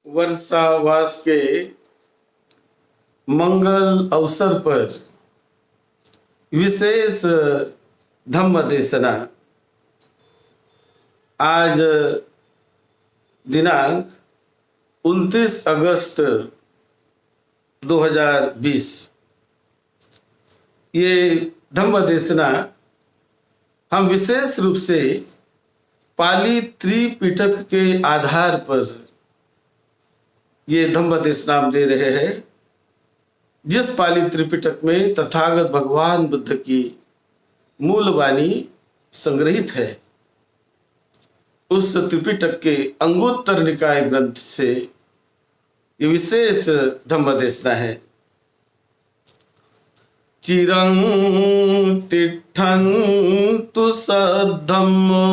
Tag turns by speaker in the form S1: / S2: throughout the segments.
S1: वर्षावास के मंगल अवसर पर विशेष धम्म देशना आज दिनांक 29 अगस्त 2020 ये धम्म देशना हम विशेष रूप से पाली त्रिपिटक के आधार पर ये धम्म देशना दे रहे हैं। जिस पाली त्रिपिटक में तथागत भगवान बुद्ध की मूल वाणी संग्रहित है, उस त्रिपिटक के अंगुत्तर निकाय ग्रंथ से ये विशेष धम्म देशना है। चिरं तिष्ठन्तु सद्धम्मो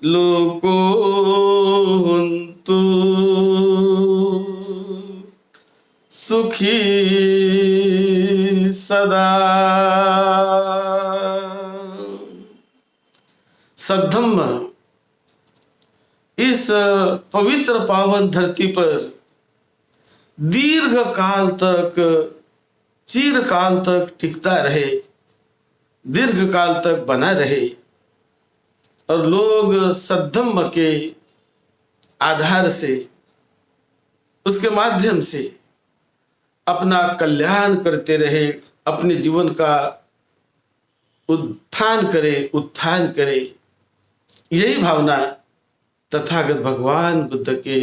S1: लोको हुन्तु सुखी सदा। सद्धम्म इस पवित्र पावन धरती पर दीर्घ काल तक, चिरकाल तक टिकता रहे, दीर्घ काल तक बना रहे और लोग सद्धम्म के आधार से, उसके माध्यम से अपना कल्याण करते रहे, अपने जीवन का उत्थान करे। यही भावना तथागत भगवान बुद्ध के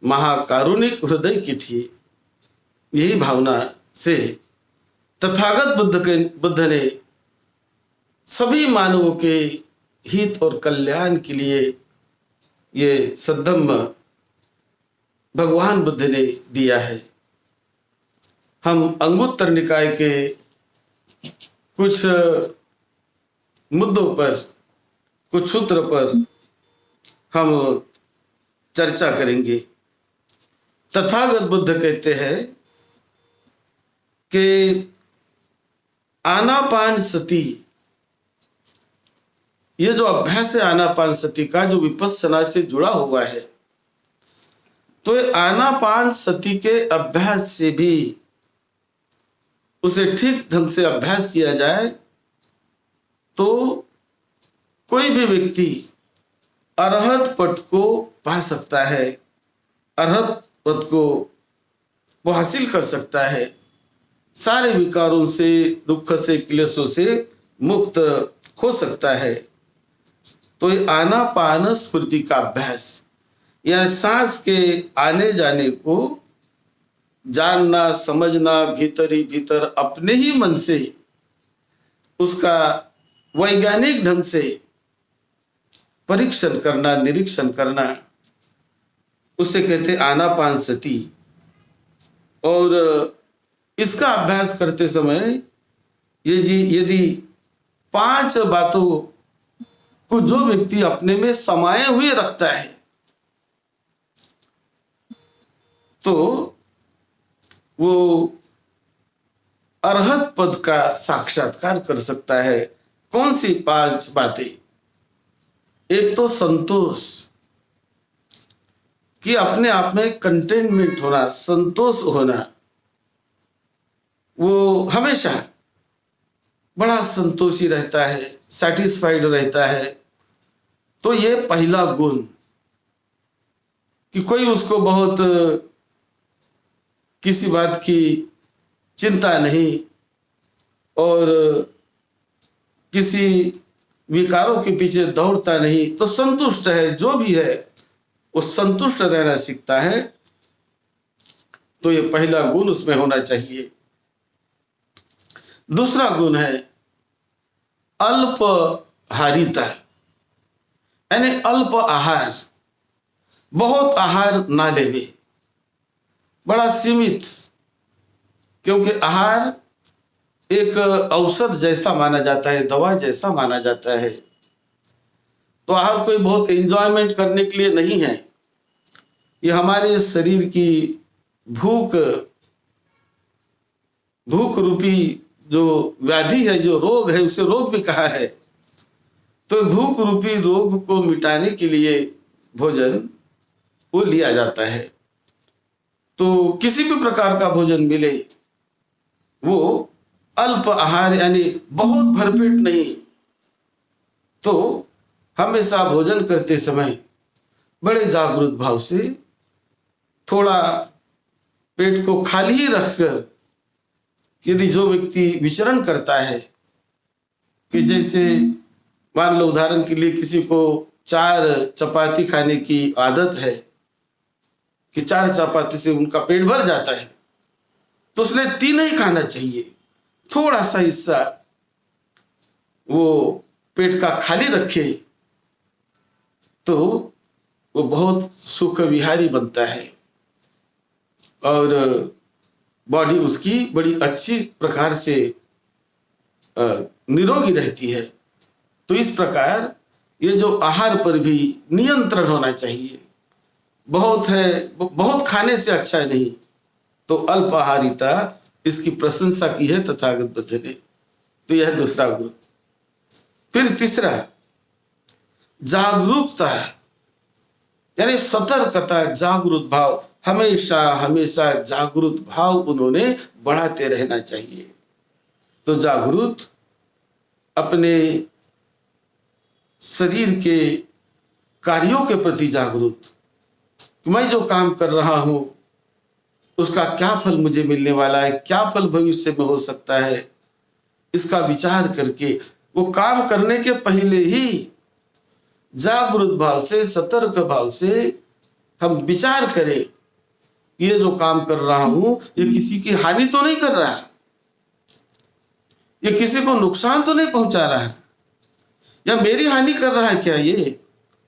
S1: महाकारुणिक हृदय की थी। यही भावना से तथागत बुद्ध ने सभी मानवों के हित और कल्याण के लिए ये सद्धम्म भगवान बुद्ध ने दिया है। हम अंगुत्तर निकाय के कुछ मुद्दों पर, कुछ सूत्र पर हम चर्चा करेंगे। तथागत बुद्ध कहते हैं कि आनापान सती, ये जो अभ्यास है आनापान सती का, जो विपस्सना से जुड़ा हुआ है, तो ये आनापान सती के अभ्यास से भी, उसे ठीक ढंग से अभ्यास किया जाए तो कोई भी व्यक्ति अरहत पद को पा सकता है, अरहत पद को वो हासिल कर सकता है, सारे विकारों से, दुख से, क्लेशों से मुक्त हो सकता है। तो ये आनापान स्मृति का अभ्यास, यह सांस के आने जाने को जानना, समझना, भीतर ही भीतर अपने ही मन से उसका वैज्ञानिक ढंग से परीक्षण करना, निरीक्षण करना, उसे कहते आनापान सती। और इसका अभ्यास करते समय यदि 5 बातों को जो व्यक्ति अपने में समाये हुए रखता है, तो वो अरहत पद का साक्षात्कार कर सकता है। कौन सी 5 बातें? एक तो संतोष, कि अपने आप में कंटेनमेंट होना, संतोष होना, वो हमेशा बड़ा संतोषी रहता है, सैटिस्फाइड रहता है। तो ये पहला गुण, कि कोई उसको बहुत किसी बात की चिंता नहीं और किसी विकारों के पीछे दौड़ता नहीं, तो संतुष्ट है, जो भी है वो संतुष्ट रहना सीखता है। तो ये पहला गुण उसमें होना चाहिए। दूसरा गुण है अल्पहारिता, यानी अल्प आहार, बहुत आहार ना लेवे, बड़ा सीमित, क्योंकि आहार एक औषध जैसा माना जाता है, दवा जैसा माना जाता है। तो आहार कोई बहुत एंजॉयमेंट करने के लिए नहीं है, ये हमारे शरीर की भूख रूपी जो व्याधि है, जो रोग है, उसे रोग भी कहा है। तो भूख रूपी रोग को मिटाने के लिए भोजन वो लिया जाता है। तो किसी भी प्रकार का भोजन मिले वो अल्प आहार यानी बहुत भरपेट नहीं। तो हमेशा भोजन करते समय बड़े जागरूक भाव से थोड़ा पेट को खाली ही रखकर, यदि जो व्यक्ति विचरण करता है कि जैसे मान लो उदाहरण के लिए किसी को 4 चपाती खाने की आदत है कि 4 चपाती से उनका पेट भर जाता है, तो उसने 3 ही खाना चाहिए। थोड़ा सा हिस्सा वो पेट का खाली रखे तो वो बहुत सुख विहारी बनता है और बॉडी उसकी बड़ी अच्छी प्रकार से निरोगी रहती है। तो इस प्रकार ये जो आहार पर भी नियंत्रण होना चाहिए। बहुत है, बहुत खाने से अच्छा नहीं, तो अल्प आहारिता इसकी प्रशंसा की है तथागत बुद्ध ने। तो यह दूसरा गुण। फिर तीसरा जागरूकता यानी सतर्कता, जागरूक भाव, हमेशा हमेशा जागरूक भाव उन्होंने बढ़ाते रहना चाहिए। तो जागरूक अपने शरीर के कार्यों के प्रति जागरूक, मैं जो काम कर रहा हूं उसका क्या फल मुझे मिलने वाला है, क्या फल भविष्य में हो सकता है, इसका विचार करके वो काम करने के पहले ही जागरूक भाव से, सतर्क भाव से हम विचार करें ये जो काम कर रहा हूं ये किसी की हानि तो नहीं कर रहा, ये किसी को नुकसान तो नहीं पहुंचा रहा है, या मेरी हानि कर रहा है क्या ये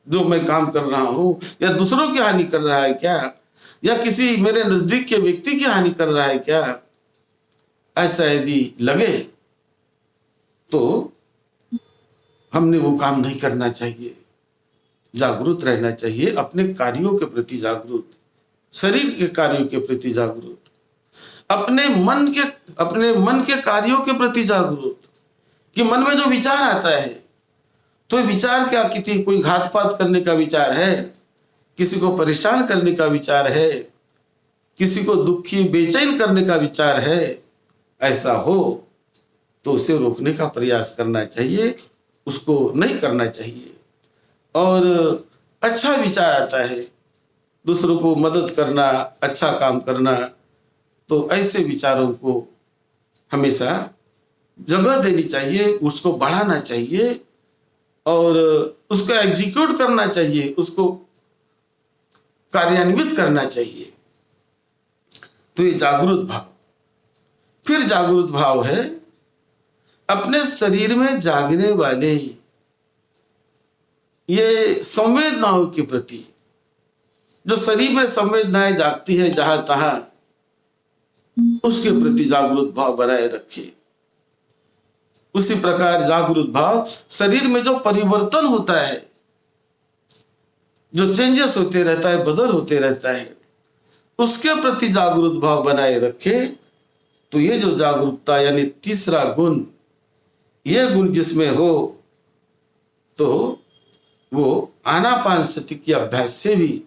S1: जो मैं काम कर रहा हूं, या दूसरों की हानि कर रहा है क्या, या किसी मेरे नजदीक के व्यक्ति की हानि कर रहा है क्या। ऐसा यदि लगे तो हमने वो काम नहीं करना चाहिए। जागरूक रहना चाहिए, अपने कार्यों के प्रति जागरूक, शरीर के कार्यों के प्रति जागरूक, अपने मन के कार्यों के प्रति जागरूक। कि मन में जो विचार आता है तो विचार क्या, किसी कोई घात पात करने का विचार है, किसी को परेशान करने का विचार है, किसी को दुखी बेचैन करने का विचार है, ऐसा हो तो उसे रोकने का प्रयास करना चाहिए, उसको नहीं करना चाहिए। और अच्छा विचार आता है, दूसरों को मदद करना, अच्छा काम करना, तो ऐसे विचारों को हमेशा जगह देनी चाहिए, उसको बढ़ाना चाहिए और उसको एग्जीक्यूट करना चाहिए, उसको कार्यान्वित करना चाहिए। तो ये जागरूक भाव। फिर जागरूक भाव है अपने शरीर में जागने वाले ये संवेदनाओं के प्रति, जो शरीर में संवेदनाएं जागती है जहां तहां, उसके प्रति जागरूक भाव बनाए रखे। उसी प्रकार जागरूक भाव शरीर में जो परिवर्तन होता है, जो चेंजेस होते रहता है, बदल होते रहता है, उसके प्रति जागरूक भाव बनाए रखे। तो ये जो जागरूकता यानी तीसरा गुण, ये गुण जिसमें हो तो वो आनापानसति के अभ्यास से भी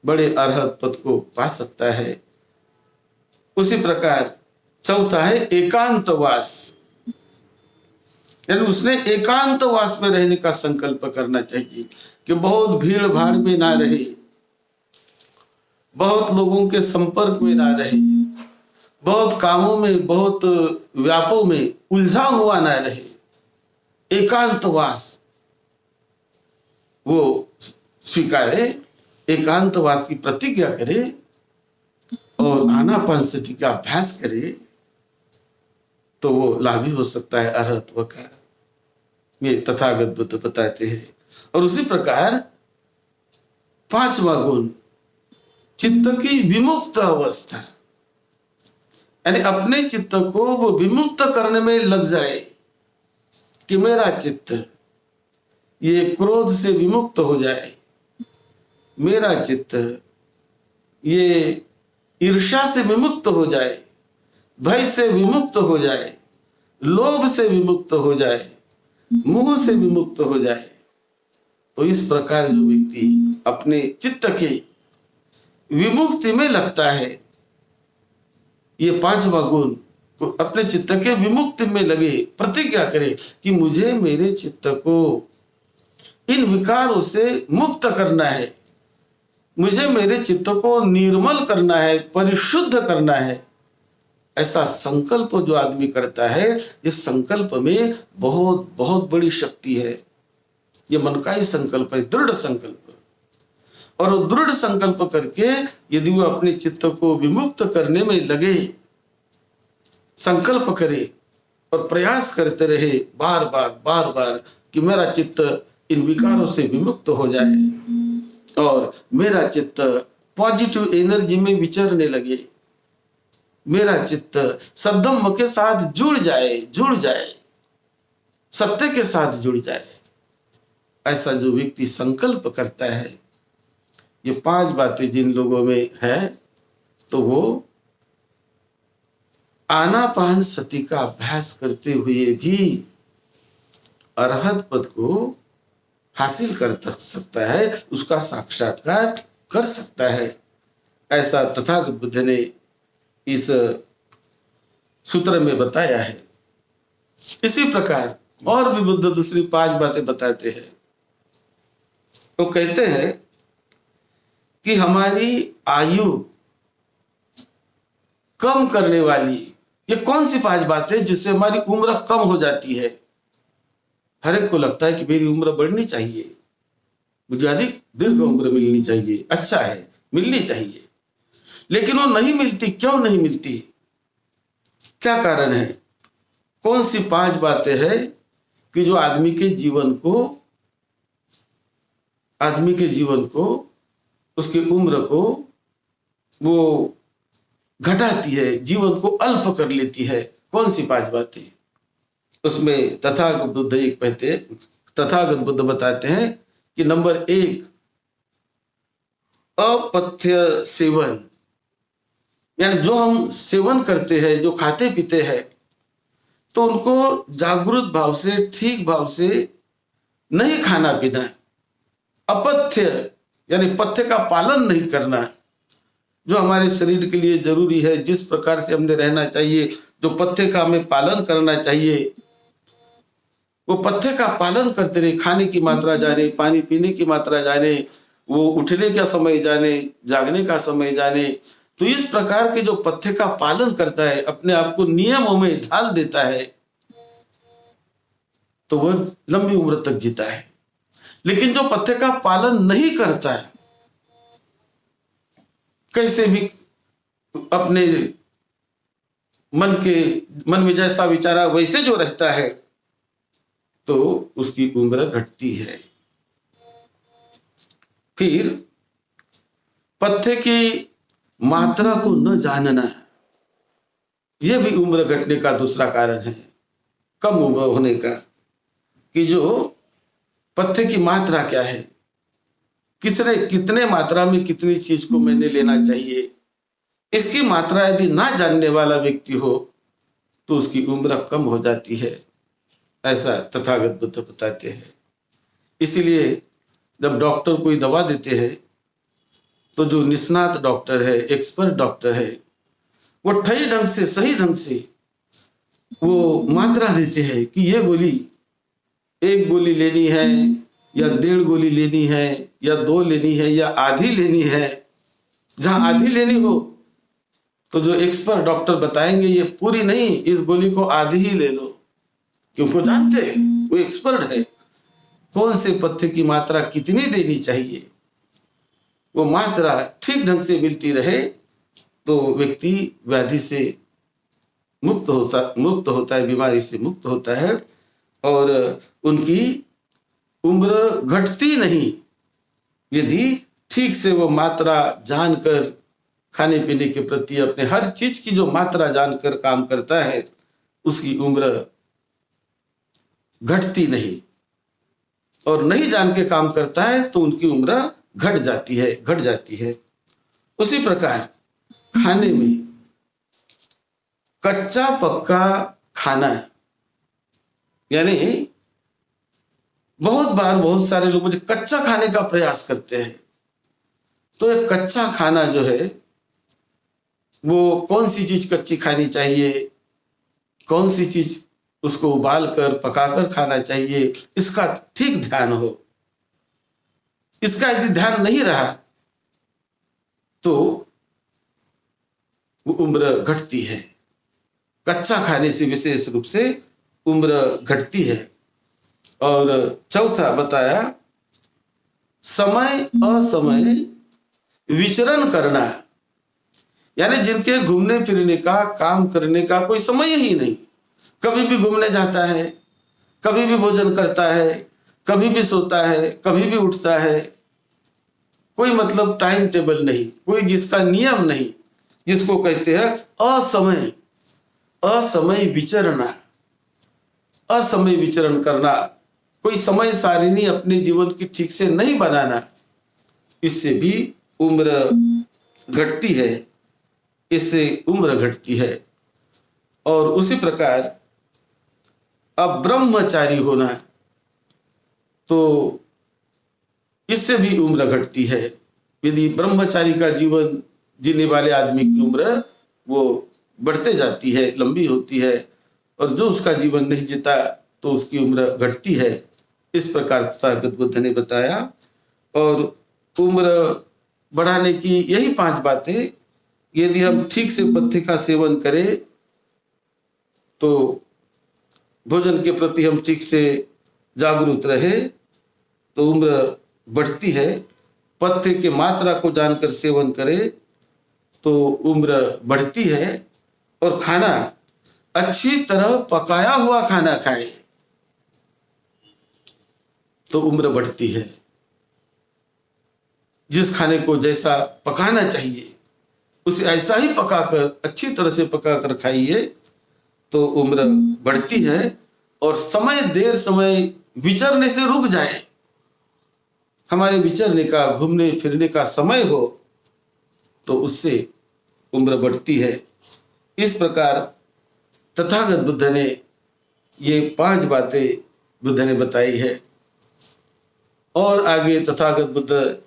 S1: बड़े अरहत पद को पा सकता है। उसी प्रकार चौथा है एकांतवास, यानी उसने एकांतवास में रहने का संकल्प करना चाहिए कि बहुत भीड़ भाड़ में ना रहे, बहुत लोगों के संपर्क में ना रहे, बहुत कामों में, बहुत व्यापों में उलझा हुआ ना रहे। एकांतवास वो स्वीकारे, एकांतवास की प्रतिज्ञा करे और आनापानसति का अभ्यास करे, तो वो लाभी हो सकता है अरहत्व का, ये तथागत बुद्ध बताते हैं। और उसी प्रकार पांचवा गुण चित्त की विमुक्त अवस्था, यानी अपने चित्त को वो विमुक्त करने में लग जाए कि मेरा चित्त ये क्रोध से विमुक्त हो जाए, मेरा चित्त ये ईर्ष्या से विमुक्त हो जाए, भय से विमुक्त हो जाए, लोभ से विमुक्त हो जाए, मोह से विमुक्त हो जाए। तो इस प्रकार जो व्यक्ति अपने चित्त के विमुक्ति में लगता है, ये पांचवा गुण, तो अपने चित्त के विमुक्ति में लगे, प्रतिज्ञा करे कि मुझे मेरे चित्त को इन विकारों से मुक्त करना है, मुझे मेरे चित्त को निर्मल करना है, परिशुद्ध करना है। ऐसा संकल्प जो आदमी करता है, इस संकल्प में बहुत बहुत बड़ी शक्ति है। ये मन का ही संकल्प है, दृढ़ संकल्प। और वो दृढ़ संकल्प करके यदि वो अपने चित्त को विमुक्त करने में लगे, संकल्प करे और प्रयास करते रहे बार बार कि मेरा चित्त इन विकारों से विमुक्त हो जाए और मेरा चित्त पॉजिटिव एनर्जी में विचरने लगे, मेरा चित्त सद्गम के साथ जुड़ जाए, सत्य के साथ जुड़ जाए। ऐसा जो व्यक्ति संकल्प करता है, ये पांच बातें जिन लोगों में है, तो वो आनापान सति का अभ्यास करते हुए भी अरहत पद को हासिल कर सकता है, उसका साक्षात्कार कर सकता है। ऐसा तथागत बुद्ध ने इस सूत्र में बताया है। इसी प्रकार और भी बुद्ध दूसरी पांच बातें बताते हैं। वो कहते हैं कि हमारी आयु कम करने वाली ये कौन सी पांच बातें जिससे हमारी उम्र कम हो जाती है। हर एक को लगता है कि मेरी उम्र बढ़नी चाहिए, मुझे अधिक दीर्घ उम्र मिलनी चाहिए, अच्छा है, मिलनी चाहिए, लेकिन वो नहीं मिलती। क्यों नहीं मिलती? क्या कारण है? कौन सी पांच बातें हैं कि जो आदमी के जीवन को उसकी उम्र को वो घटाती है, जीवन को अल्प कर लेती है? कौन सी पांच बातें? उसमें तथागत बुद्ध बताते हैं कि नंबर 1, अपथ्य सेवन, यानी जो हम सेवन करते हैं, जो खाते पीते हैं, तो उनको जागृत भाव से, ठीक भाव से नहीं खाना पीना। अपथ्य यानी पथ्य का पालन नहीं करना, जो हमारे शरीर के लिए जरूरी है, जिस प्रकार से हमने रहना चाहिए, जो पथ्य का हमें पालन करना चाहिए, वो पथ्य का पालन करते रहे। खाने की मात्रा जाने, पानी पीने की मात्रा जाने, वो उठने का समय जाने, जागने का समय जाने। तो इस प्रकार के जो पथ्य का पालन करता है, अपने आप को नियमों में ढाल देता है, तो वह लंबी उम्र तक जीता है। लेकिन जो पथ्य का पालन नहीं करता है, कैसे भी अपने मन में जैसा विचारा वैसे जो रहता है, तो उसकी उम्र घटती है। फिर पथ्य की मात्रा को न जानना, यह भी उम्र घटने का दूसरा कारण है, कम उम्र होने का। कि जो पथ्य की मात्रा क्या है, कितने मात्रा में कितनी चीज को मैंने लेना चाहिए, इसकी मात्रा यदि ना जानने वाला व्यक्ति हो तो उसकी उम्र कम हो जाती है। ऐसा तथागत बुद्ध बताते हैं। इसीलिए जब डॉक्टर कोई दवा देते हैं, तो जो निष्णात डॉक्टर है, एक्सपर्ट डॉक्टर है, वो सही ढंग से वो मात्रा देते हैं कि ये गोली 1 गोली लेनी है या 1.5 गोली लेनी है या 2 लेनी है या आधी लेनी है। जहां आधी लेनी हो तो जो एक्सपर्ट डॉक्टर बताएंगे ये पूरी नहीं, इस गोली को आधी ही ले लो, क्योंकि जानते हैं, वो एक्सपर्ट है, कौन से पथ्य की मात्रा कितनी देनी चाहिए। वो मात्रा ठीक ढंग से मिलती रहे तो व्यक्ति व्याधि से मुक्त होता है, बीमारी से मुक्त होता है, और उनकी उम्र घटती नहीं। यदि ठीक से वो मात्रा जानकर खाने पीने के प्रति, अपने हर चीज की जो मात्रा जानकर काम करता है, उसकी उम्र घटती नहीं। और नहीं जान के काम करता है तो उनकी उम्र घट जाती है। उसी प्रकार खाने में कच्चा पक्का खाना, यानी बहुत बार बहुत सारे लोग मुझे कच्चा खाने का प्रयास करते हैं। तो ये कच्चा खाना जो है, वो कौन सी चीज कच्ची खानी चाहिए, कौन सी चीज उसको उबाल कर पकाकर खाना चाहिए, इसका ठीक ध्यान हो। इसका यदि ध्यान नहीं रहा तो वो उम्र घटती है। कच्चा खाने से विशेष रूप से उम्र घटती है। और चौथा बताया, समय असमय विचरण करना, यानी जिनके घूमने फिरने का, काम करने का कोई समय ही नहीं, कभी भी घूमने जाता है, कभी भी भोजन करता है, कभी भी सोता है, कभी भी उठता है, कोई मतलब टाइम टेबल नहीं, कोई जिसका नियम नहीं, जिसको कहते हैं असमय, असमय विचरना, असमय विचरण करना, कोई समय सारिणी अपने जीवन की ठीक से नहीं बनाना, इससे भी उम्र घटती है, इससे उम्र घटती है। और उसी प्रकार अब ब्रह्मचारी होना, तो इससे भी उम्र घटती है। यदि ब्रह्मचारी का जीवन जीने वाले आदमी की उम्र वो बढ़ते जाती है, लंबी होती है, और जो उसका जीवन नहीं जीता तो उसकी उम्र घटती है। इस प्रकार तथागत बुद्ध ने बताया। और उम्र बढ़ाने की यही 5 बातें, यदि हम ठीक से पथ्य का सेवन करें, तो भोजन के प्रति हम ठीक से जागरूक रहे, तो उम्र बढ़ती है। पथ्य के मात्रा को जानकर सेवन करे तो उम्र बढ़ती है। और खाना अच्छी तरह पकाया हुआ खाना खाए तो उम्र बढ़ती है। जिस खाने को जैसा पकाना चाहिए उसे ऐसा ही पकाकर, अच्छी तरह से पकाकर खाइए तो उम्र बढ़ती है। और समय देर समय विचरने से रुक जाए, हमारे विचरने का, घूमने फिरने का समय हो, तो उससे उम्र बढ़ती है। इस प्रकार तथागत बुद्ध ने ये 5 बातें बुद्ध ने बताई है। और आगे तथागत बुद्ध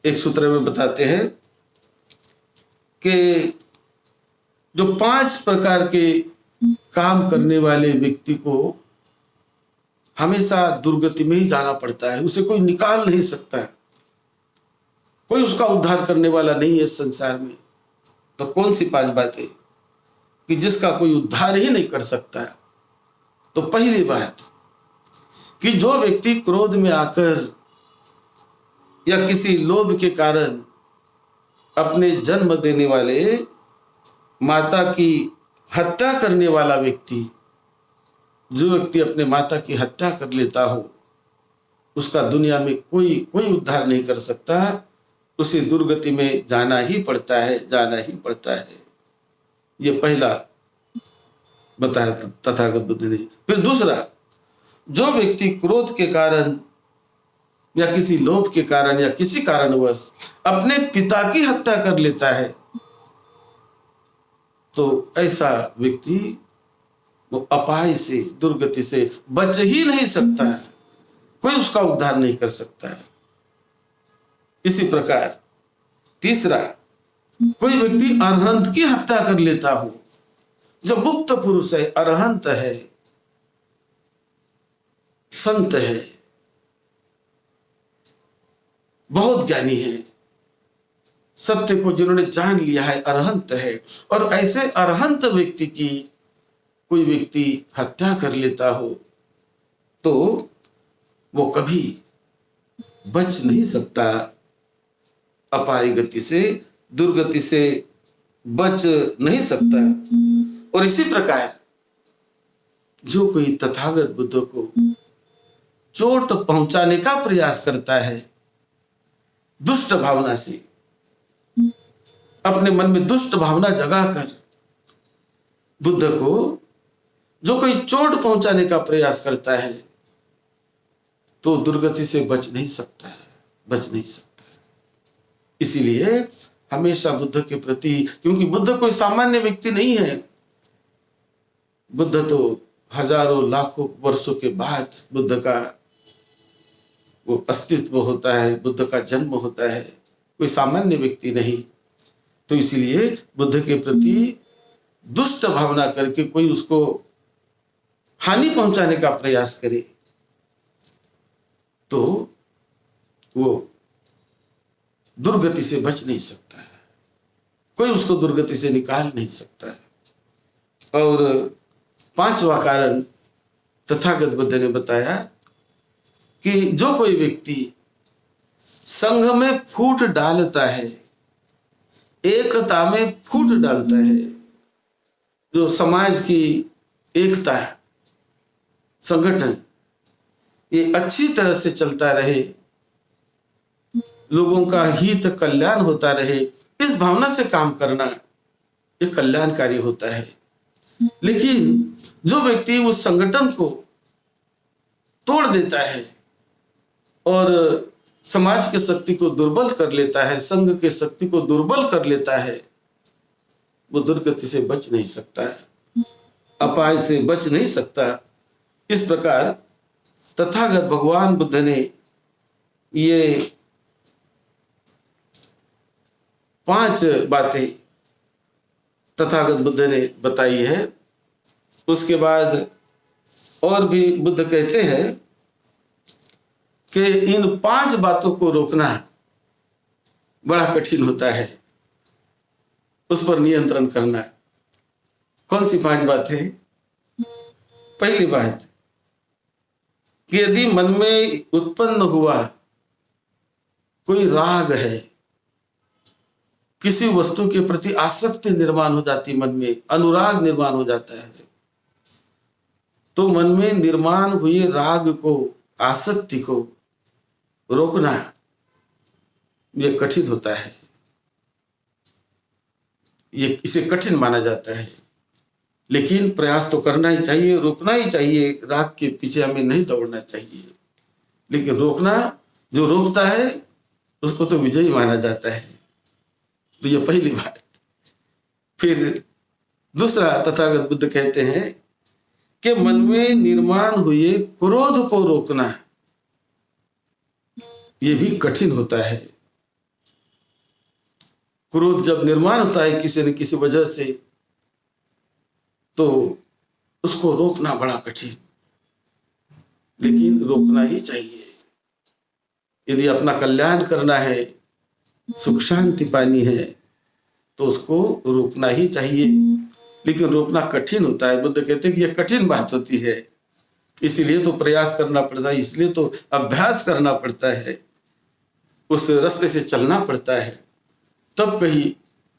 S1: एक सूत्र में बताते हैं कि जो 5 प्रकार के काम करने वाले व्यक्ति को हमेशा दुर्गति में ही जाना पड़ता है, उसे कोई निकाल नहीं सकता है, कोई उसका उद्धार करने वाला नहीं है इस संसार में। तो कौन सी 5 बातें कि जिसका कोई उद्धार ही नहीं कर सकता है? तो पहली बात कि जो व्यक्ति क्रोध में आकर या किसी लोभ के कारण अपने जन्म देने वाले माता की हत्या करने वाला व्यक्ति, जो व्यक्ति अपने माता की हत्या कर लेता हो, उसका दुनिया में कोई कोई उद्धार नहीं कर सकता, उसे दुर्गति में जाना ही पड़ता है, जाना ही पड़ता है। ये पहला बताया तथागत बुद्ध ने। फिर दूसरा, जो व्यक्ति क्रोध के कारण या किसी लोभ के कारण या किसी कारणवश अपने पिता की हत्या कर लेता है, तो ऐसा व्यक्ति वो अपाय से, दुर्गति से बच ही नहीं सकता है, कोई उसका उद्धार नहीं कर सकता है। इसी प्रकार तीसरा, कोई व्यक्ति अरहंत की हत्या कर लेता हो, जो मुक्त पुरुष है, अरहंत है, संत है, बहुत ज्ञानी है, सत्य को जिन्होंने जान लिया है, अरहंत है, और ऐसे अरहंत व्यक्ति की कोई व्यक्ति हत्या कर लेता हो, तो वो कभी बच नहीं सकता, अपाय गति से, दुर्गति से बच नहीं सकता। और इसी प्रकार जो कोई तथागत बुद्ध को चोट पहुंचाने का प्रयास करता है दुष्ट भावना से, अपने मन में दुष्ट भावना जगाकर बुद्ध को जो कोई चोट पहुंचाने का प्रयास करता है, तो दुर्गति से बच नहीं सकता है, बच नहीं सकता है। इसीलिए हमेशा बुद्ध के प्रति, क्योंकि बुद्ध कोई सामान्य व्यक्ति नहीं है, बुद्ध तो हजारों लाखों वर्षों के बाद बुद्ध का वो अस्तित्व होता है, बुद्ध का जन्म होता है, कोई सामान्य व्यक्ति नहीं। तो इसलिए बुद्ध के प्रति दुष्ट भावना करके कोई उसको हानि पहुंचाने का प्रयास करे तो वो दुर्गति से बच नहीं सकता है, कोई उसको दुर्गति से निकाल नहीं सकता है। और पांचवा कारण तथागत बुद्ध ने बताया कि जो कोई व्यक्ति संघ में फूट डालता है, एकता में फूट डालता है, जो समाज की एकता, संगठन ये अच्छी तरह से चलता रहे, लोगों का हित कल्याण होता रहे, इस भावना से काम करना ये कल्याणकारी होता है। लेकिन जो व्यक्ति उस संगठन को तोड़ देता है और समाज के शक्ति को दुर्बल कर लेता है, संघ के शक्ति को दुर्बल कर लेता है, वो दुर्गति से बच नहीं सकता है, अपाय से बच नहीं सकता। इस प्रकार तथागत भगवान बुद्ध ने ये 5 बातें तथागत बुद्ध ने बताई है। उसके बाद और भी बुद्ध कहते हैं कि इन 5 बातों को रोकना बड़ा कठिन होता है, उस पर नियंत्रण करना। कौन सी 5 बातें? पहली बात कि यदि मन में उत्पन्न हुआ कोई राग है, किसी वस्तु के प्रति आसक्ति निर्माण हो जाती, मन में अनुराग निर्माण हो जाता है, तो मन में निर्माण हुए राग को, आसक्ति को रोकना ये कठिन होता है, ये इसे कठिन माना जाता है। लेकिन प्रयास तो करना ही चाहिए, रोकना ही चाहिए, राग के पीछे हमें नहीं दौड़ना चाहिए। लेकिन रोकना, जो रोकता है उसको तो विजयी माना जाता है। तो ये पहली बात। फिर दूसरा तथागत बुद्ध कहते हैं कि मन में निर्माण हुए क्रोध को रोकना ये भी कठिन होता है। क्रोध जब निर्माण होता है किसी न किसी वजह से, तो उसको रोकना बड़ा कठिन, लेकिन रोकना ही चाहिए। यदि अपना कल्याण करना है, सुख शांति पानी है, तो उसको रोकना ही चाहिए। लेकिन रोकना कठिन होता है। बुद्ध कहते हैं कि यह कठिन बात होती है, इसीलिए तो प्रयास करना पड़ता है, इसलिए तो अभ्यास करना पड़ता है, उस रास्ते से चलना पड़ता है, तब कहीं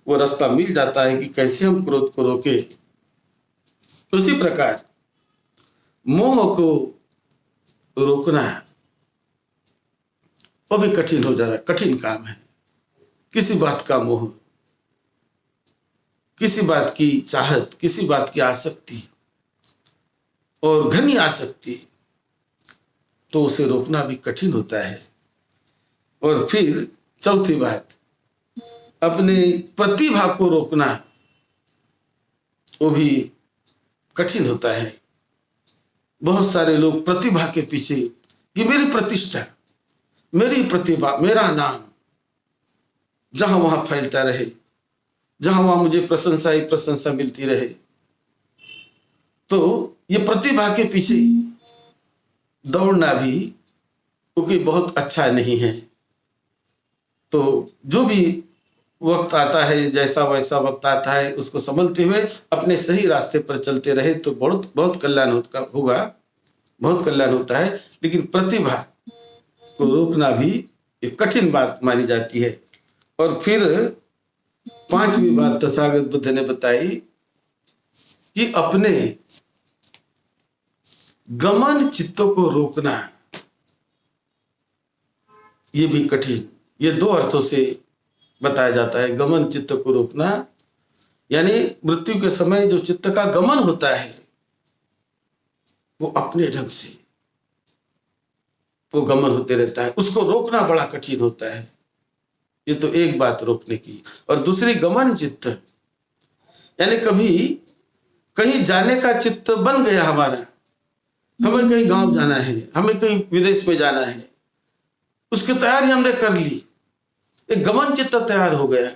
S1: वो रास्ता मिल जाता है कि कैसे हम क्रोध को रोके। उसी प्रकार मोह को रोकना वो भी कठिन हो जाता है, कठिन काम है। किसी बात का मोह, किसी बात की चाहत, किसी बात की आसक्ति और घनी आसक्ति, तो उसे रोकना भी कठिन होता है। और फिर चौथी बात, अपने प्रतिभा को रोकना वो भी कठिन होता है। बहुत सारे लोग प्रतिभा के पीछे, कि मेरी प्रतिष्ठा, मेरी प्रतिभा, मेरा नाम जहां वहां फैलता रहे, जहां वहां मुझे प्रशंसा ही प्रशंसा मिलती रहे, तो ये प्रतिभा के पीछे दौड़ना भी क्योंकि बहुत अच्छा नहीं है। तो जो भी वक्त आता है, जैसा वैसा वक्त आता है, उसको संभलते हुए अपने सही रास्ते पर चलते रहे तो बहुत बहुत कल्याण होगा, बहुत कल्याण होता है। लेकिन प्रतिभा को रोकना भी एक कठिन बात मानी जाती है। और फिर 5वीं बात तथागत बुद्ध ने बताई कि अपने गमन चित्तों को रोकना ये भी कठिन। ये 2 अर्थों से बताया जाता है। गमन चित्त को रोकना यानी मृत्यु के समय जो चित्त का गमन होता है वो अपने ढंग से वो गमन होते रहता है, उसको रोकना बड़ा कठिन होता है। ये तो एक बात रोकने की। और दूसरी गमन चित्त यानी कभी कहीं जाने का चित्त बन गया हमारा, हमें कहीं गांव जाना है, हमें कहीं विदेश में जाना है, उसकी तैयारी हमने कर ली, एक गमन चित्त तैयार हो गया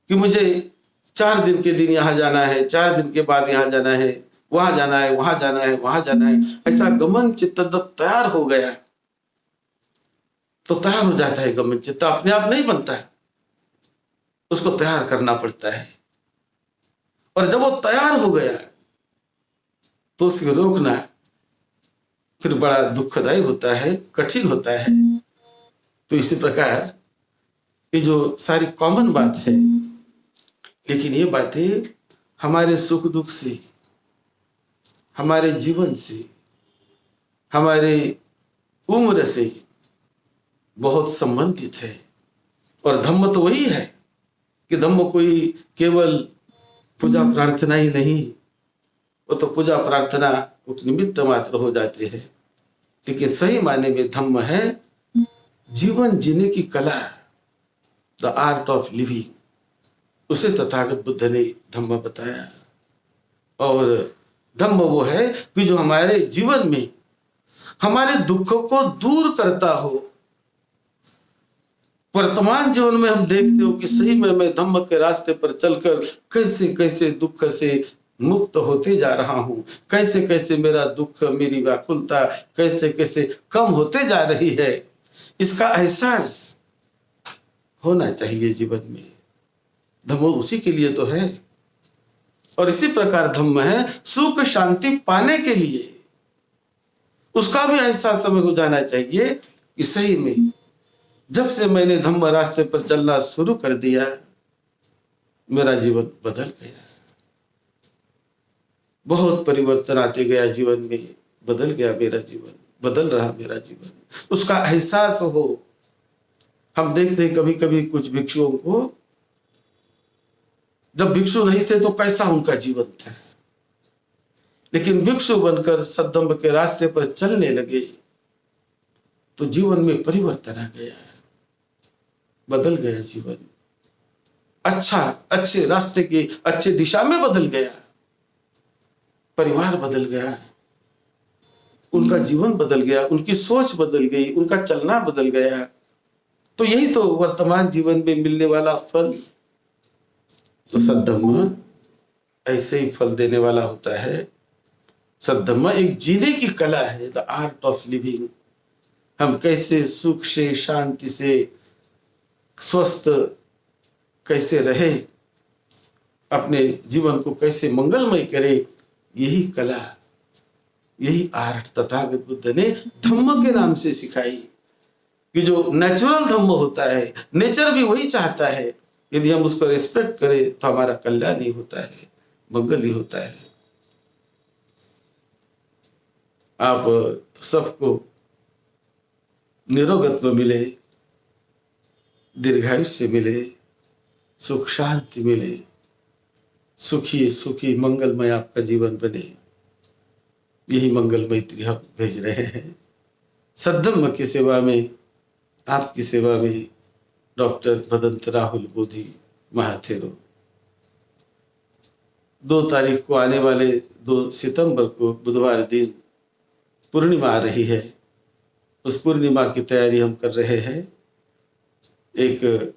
S1: कि मुझे 4 दिन के दिन यहाँ जाना है, 4 दिन के बाद यहाँ जाना है, वहां जाना है, वहां जाना है, वहां जाना है। ऐसा गमन चित्त जब तैयार हो गया तो तैयार हो जाता है। गमन चित्त अपने आप नहीं बनता है, उसको तैयार करना पड़ता है। और जब वो तैयार हो गया तो उसको रोकना फिर बड़ा दुखदायी होता है, कठिन होता है। तो इसी प्रकार ये जो सारी कॉमन बात है, लेकिन ये बातें हमारे सुख दुख से, हमारे जीवन से, हमारे उम्र से बहुत संबंधित है। और धम्म तो वही है कि धम्म कोई केवल पूजा प्रार्थना ही नहीं, वो तो पूजा प्रार्थना एक निमित्त मात्र हो जाते हैं। लेकिन सही मायने में धम्म है जीवन जीने की कला, द आर्ट ऑफ लिविंग। उसे तथागत बुद्ध ने धम्म बताया। और धम्म वो है कि जो हमारे जीवन में हमारे दुखों को दूर करता हो। वर्तमान जीवन में हम देखते हो कि सही में मैं धम्म के रास्ते पर चलकर कैसे कैसे दुख से मुक्त होते जा रहा हूं, कैसे कैसे मेरा दुख, मेरी व्याकुलता कैसे कैसे कम होते जा रही है। इसका एहसास होना चाहिए जीवन में। धम्म उसी के लिए तो है। और इसी प्रकार धम्म है सुख शांति पाने के लिए। उसका भी एहसास हमें हो जाना चाहिए कि सही में जब से मैंने धम्म रास्ते पर चलना शुरू कर दिया, मेरा जीवन बदल गया। बहुत परिवर्तन आते गया जीवन में, बदल गया मेरा जीवन, बदल रहा मेरा जीवन। उसका एहसास हो। हम देखते हैं कभी कभी कुछ भिक्षुओं को, जब भिक्षु नहीं थे तो कैसा उनका जीवन था, लेकिन भिक्षु बनकर सद्धम्म के रास्ते पर चलने लगे तो जीवन में परिवर्तन आ गया, बदल गया जीवन। अच्छे रास्ते की अच्छे दिशा में बदल गया, परिवार बदल गया, उनका जीवन बदल गया, उनकी सोच बदल गई, उनका चलना बदल गया। तो यही तो वर्तमान जीवन में मिलने वाला फल। तो सद्धम्म ऐसे ही फल देने वाला होता है। सद्धम्म एक जीने की कला है, द आर्ट ऑफ लिविंग। हम कैसे सुख से, शांति से, स्वस्थ कैसे रहे, अपने जीवन को कैसे मंगलमय करे, यही कला, यही आर्ट तथागत बुद्ध ने धम्म के नाम से सिखाई। कि जो नेचुरल धम्म होता है, नेचर भी वही चाहता है, यदि हम उसको रिस्पेक्ट करें तो हमारा कल्याण ही होता है, मंगल ही होता है। आप सबको निरोगत्व मिले, दीर्घायुष्य मिले, सुख शांति मिले, सुखी सुखी मंगलमय आपका जीवन बने, यही मंगल मैत्री हम भेज रहे हैं। सद्धम्म की सेवा में, आपकी सेवा में डॉक्टर भदंत राहुल बोधी महाथेरो। 2 तारीख को आने वाले 2 सितंबर को बुधवार दिन पूर्णिमा आ रही है। उस पूर्णिमा की तैयारी हम कर रहे हैं। एक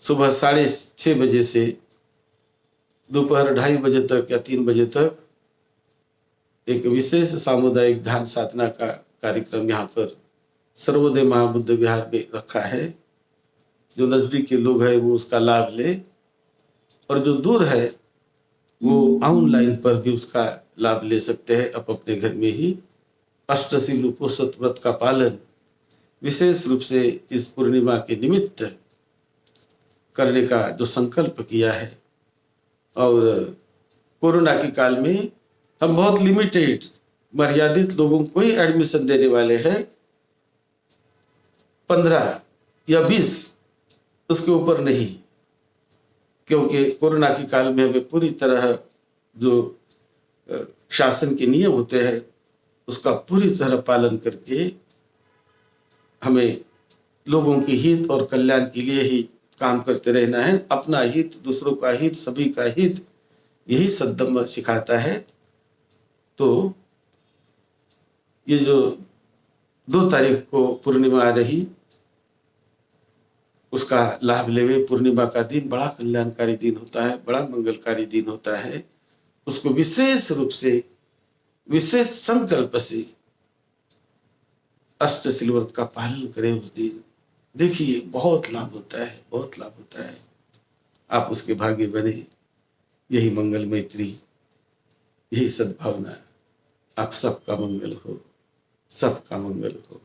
S1: सुबह 6:30 बजे से दोपहर 2:30 बजे तक या 3 बजे तक एक विशेष सामुदायिक ध्यान साधना का कार्यक्रम यहाँ पर सर्वोदय महाबुद्ध विहार में रखा है। जो नजदीक के लोग हैं वो उसका लाभ ले, और जो दूर है वो ऑनलाइन पर भी उसका लाभ ले सकते हैं। अपने घर में ही अष्टशील उपोषित व्रत का पालन विशेष रूप से इस पूर्णिमा के निमित्त करने का जो संकल्प किया है। और कोरोना के काल में हम बहुत लिमिटेड, मर्यादित लोगों को ही एडमिशन देने वाले हैं, 15 या 20, उसके ऊपर नहीं। क्योंकि कोरोना के काल में हमें पूरी तरह जो शासन के नियम होते हैं उसका पूरी तरह पालन करके हमें लोगों के हित और कल्याण के लिए ही काम करते रहना है। अपना हित, दूसरों का हित, सभी का हित, यही सद्धम्म सिखाता है। तो ये जो 2 तारीख को पूर्णिमा आ रही, उसका लाभ लेवे। पूर्णिमा का दिन बड़ा कल्याणकारी दिन होता है, बड़ा मंगलकारी दिन होता है। उसको विशेष रूप से, विशेष संकल्प से अष्टसिल व्रत का पालन करें उस दिन। देखिए बहुत लाभ होता है, बहुत लाभ होता है। आप उसके भागी बने। यही मंगल मैत्री, यही सद्भावना। आप सबका मंगल हो, सबका मंगल हो।